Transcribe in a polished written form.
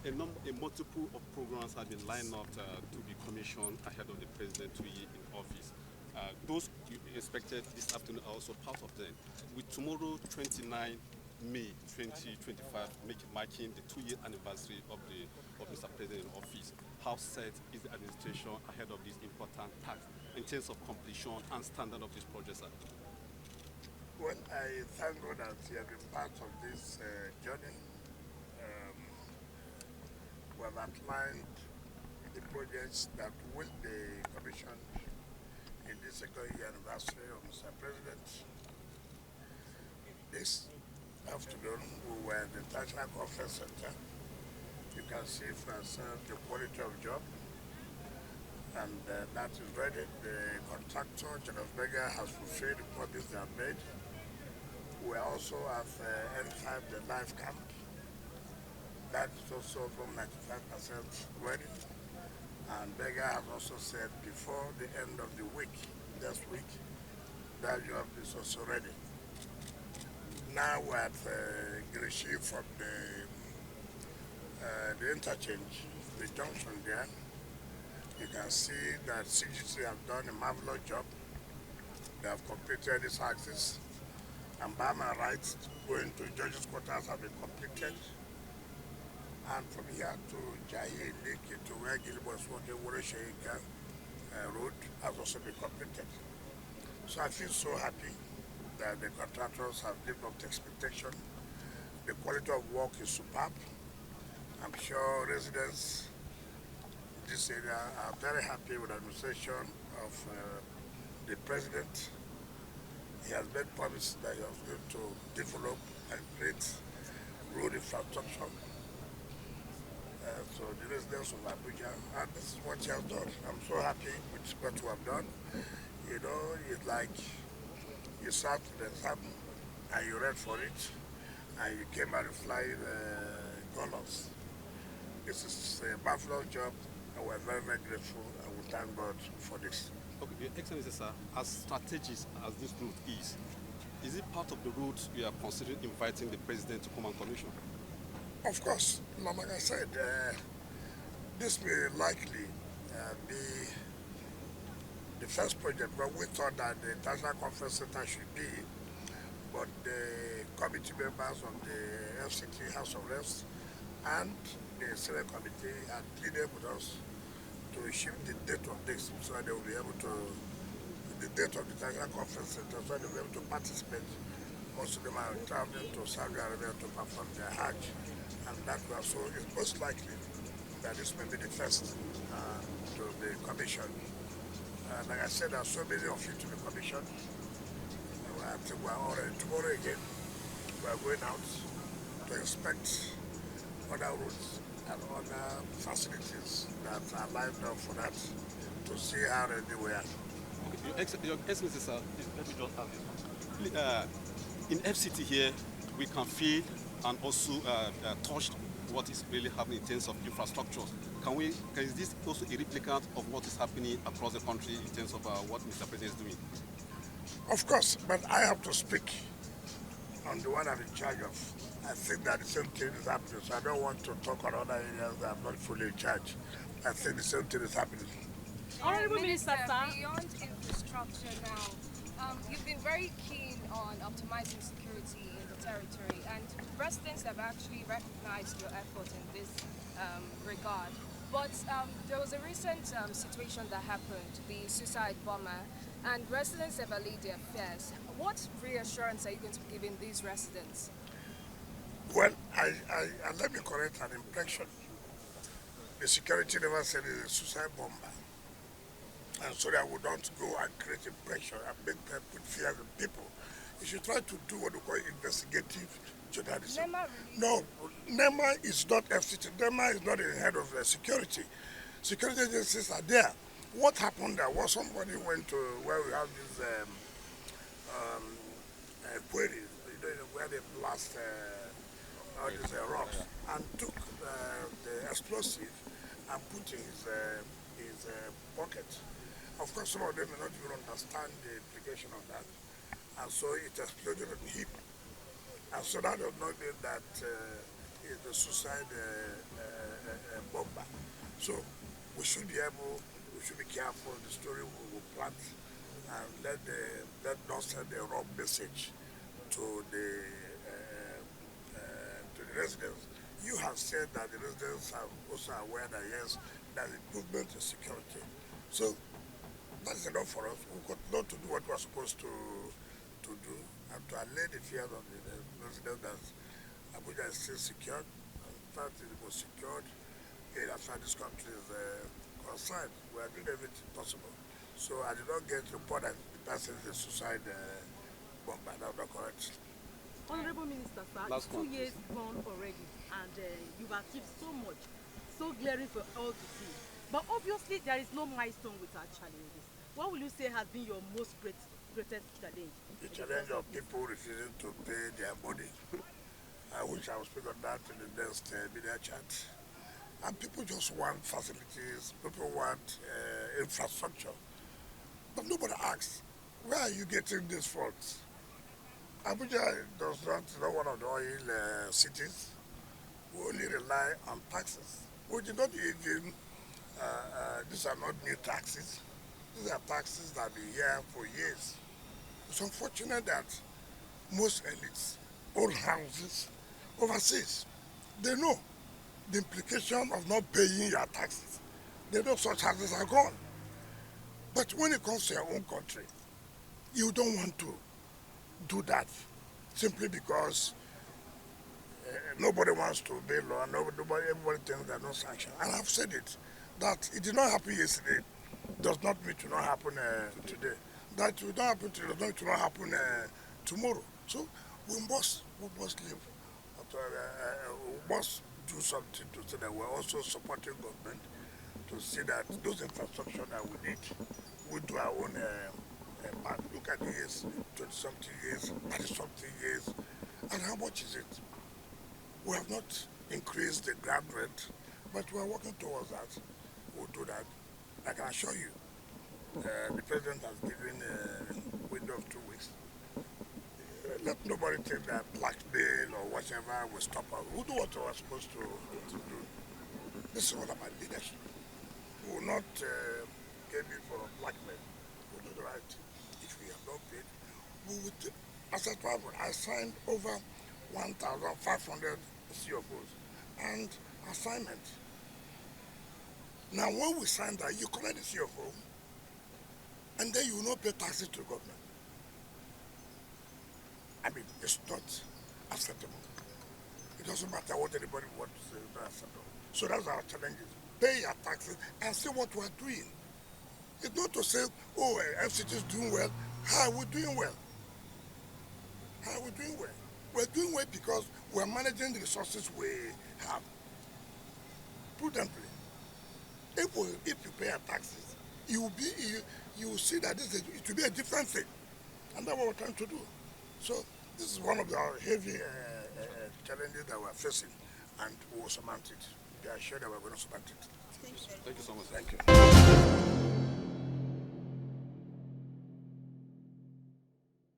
A multiple of programs have been lined up to be commissioned ahead of the president to be in office. Those you expected this afternoon are also part of them. With tomorrow, 29 May 2025, marking the 2-year anniversary of Mr. President in office, how set is the administration ahead of this important task in terms of completion and standard of this project, sir? Well, I thank God that you have been part of this journey. We have outlined the projects that will be commissioned in this second year anniversary of Mr. President. This afternoon, we were at the National Conference Center. You can see for yourself the quality of job, and that is ready. The contractor, Julius Berger, has fulfilled the promise they have made. We also have N5, the life camp. That is also from 95% ready. And Berger has also said before the end of the week, this week, that job is also ready. Now we're at Gishiri from the interchange, the junction there. You can see that CGT have done a marvelous job. They have completed this axis. And by my rights, going to judges' quarters have been completed. And from here to Jahi, to where Gishiri was working, Wole Soyinka Road has also been completed. So I feel so happy that the contractors have lived up to expectation. The quality of work is superb. I'm sure residents in this area are very happy with the administration of the president. He has made promises that he was going to develop and create road infrastructure. So the residents of Abuja, and this is what he has done. I'm so happy with what we have done. You know, it's like you sat the exam and you read for it, and you came out flying colors. This is a marvelous job, and we're very, very grateful, and we thank God for this. Okay, Your Excellency, sir, as strategic as this route is it part of the route you are considering inviting the president to come and commission? Of course, like I said, this may likely be the first project, but we thought that the National Conference Center should be, but the committee members of the FCT House of Reps and the Senate Committee had pleaded with us to shift the date of this so they will be able to, the date of the National Conference Center, so they will be able to participate. Most of them are traveling to Saudi Arabia to perform their Hajj, and that was so it's most likely that this may be the first to be commissioned. Like I said, there are so many of you to be commissioned. I think we are already tomorrow again. We are going out to inspect other routes and other facilities that are lined up for that to see how ready we are. Okay, Your Excellency, sir, let me just ask this one. In FCT here, we can feel and also touch what is really happening in terms of infrastructure. Is this also a replicant of what is happening across the country in terms of what Mr. President is doing? Of course, but I have to speak on the one I'm in charge of. I think that the same thing is happening, so I don't want to talk on other areas that I'm not fully in charge. I think the same thing is happening. Honorable Minister, beyond infrastructure now, you've been very keen on optimizing security in the territory, and residents have actually recognized your effort in this regard. But there was a recent situation that happened, the suicide bomber, and residents have allayed their fears. What reassurance are you going to be giving these residents? Well, I let me correct an impression. The security never said it's a suicide bomber. And so that we don't go and create impression and make them put fear in people. You should try to do what we call investigative journalism. No, NEMA is not FCT. NEMA is not in the head of security. Security agencies are there. What happened there was somebody went to where we have this quarry, where they blast all these rocks, and took the explosive and put in his pocket. Of course, some of them may not even understand the implication of that, and so it exploded on him. And so that does not mean that is the suicide bomber. So we should be careful the story we will plant and let not send the wrong message to the residents. You have said that the residents are also aware that yes, there's improvement in security. So that's enough for us. We continue to do what we're supposed to do and to allay the fears of the residents that Abuja is still secured. In fact, it was secured as far as this country is concerned. We are doing everything possible. So I did not get report that the person is a suicide bomber. That's not correct. Honorable Minister, sir, it's 2 years gone already, and you've achieved so much, so glaring for all to see. But obviously, there is no milestone without challenges. What will you say has been your greatest challenge? The challenge of people refusing to pay their money. I wish I would speak on that in the next media chat. And people just want facilities, people want infrastructure. But nobody asks, where are you getting these funds? Abuja is not one of the oil cities. We only rely on taxes. We do not even, these are not new taxes. These are taxes that have been here for years. It's unfortunate that most elites own houses overseas. They know the implication of not paying your taxes. They know such houses are gone. But when it comes to your own country, you don't want to do that simply because nobody wants to obey law, and everybody thinks there are no sanctions. And I've said it, that it did not happen yesterday does not mean to not happen today. That it will not happen today does not mean to not happen tomorrow. So we must live, we must do something to say that we're also supporting government to see that those infrastructure that we need, we do our own part. Look at the years, 20-something years, 30-something years, and how much is it? We have not increased the ground rent, but we are working towards that. We'll do that. I can assure you, the president has given a window of 2 weeks. Let nobody think that blackmail or whatever will stop us. We'll do what we're supposed to do. This is all about leadership. We will not get in for blackmail. We'll do the right thing. If we have not paid, we will take. As I traveled, I signed over 1,500 CFOs and assignment. Now, when we sign that, you collect the CFO, and then you will not pay taxes to the government. I mean, it's not acceptable. It doesn't matter what anybody wants to say, it's not acceptable. So that's our challenge. Pay your taxes and see what we're doing. It's not to say, oh, FCT is doing well. How are we doing well? How are we doing well? We're doing well because we're managing the resources we have prudently. If you pay your taxes, you will see that it will be a different thing. And that's what we're trying to do. So this is one of our heavy challenges that we're facing, and we will surmount it. We are sure that we're going to surmount it. Thank you so much. Thank you.